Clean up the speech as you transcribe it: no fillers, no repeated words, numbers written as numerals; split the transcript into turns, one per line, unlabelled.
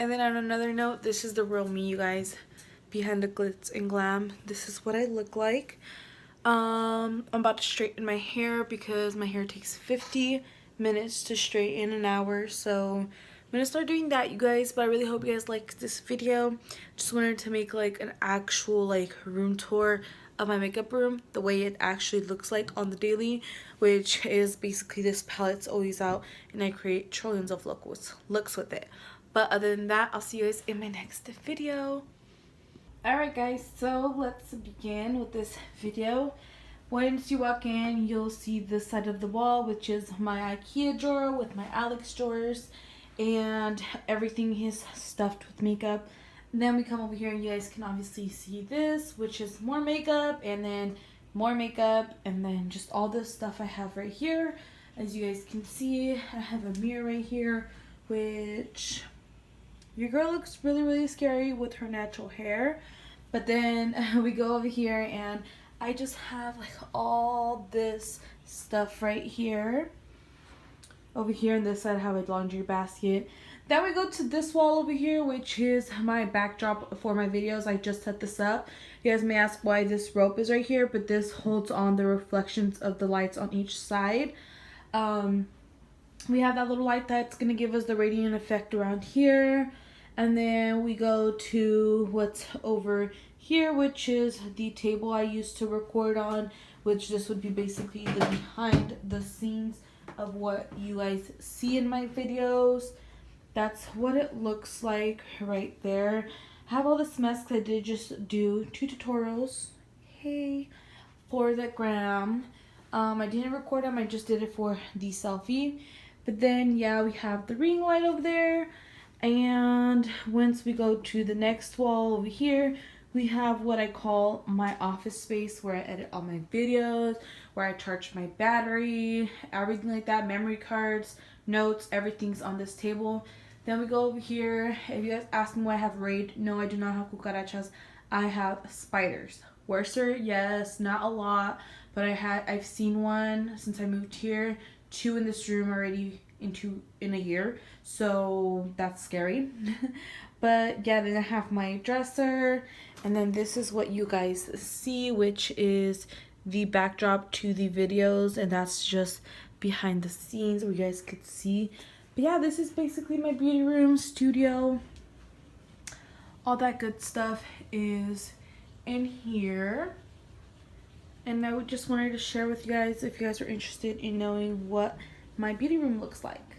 And then on another note, this is the real me, you guys. Behind the glitz and glam, this is what I look like. I'm about to straighten my hair because my hair takes 50 minutes to straighten, an hour. So I'm gonna start doing that, you guys. But I really hope you guys like this video. Just wanted to make like an actual like room tour of my makeup room, the way it actually looks like on the daily, which is basically this palette's always out and I create trillions of looks with it. But other than that, I'll see you guys in my next video. Alright guys, so let's begin with this video. Once you walk in, you'll see this side of the wall, which is my IKEA drawer with my Alex drawers, and everything is stuffed with makeup. And then we come over here and you guys can obviously see this, which is more makeup, and then more makeup, and then just all this stuff I have right here. As you guys can see, I have a mirror right here, which your girl looks really scary with her natural hair. But then we go over here and I just have like all this stuff right here. Over here on this side I have a laundry basket. Then we go to this wall over here, which is my backdrop for my videos. I just set this up. You guys may ask why this rope is right here, but this holds on the reflections of the lights on each side. We have that little light that's gonna give us the radiant effect around here. And then we go to what's over here, which is the table I used to record on, which this would be basically the behind the scenes of what you guys see in my videos. That's what it looks like right there. I have all this mess because I did just do 2 tutorials, hey, for the gram. I didn't record them, I just did it for the selfie. But then yeah, we have the ring light over there. And once we go to the next wall over here, we have what I call my office space, where I edit all my videos, where I charge my battery, everything like that, memory cards, notes, everything's on this table. Then we go over here. If you guys ask me why I have raid, no, I do not have cucarachas. I have spiders. Worser, yes, not a lot, but I've seen one since I moved here, 2 in this room already in a year, so that's scary. But yeah, then I have my dresser, and then this is what you guys see, which is the backdrop to the videos, and that's just behind the scenes where you guys could see. But yeah, this is basically my beauty room, studio, all that good stuff is in here. And I just wanted to share with you guys if you guys are interested in knowing what my beauty room looks like.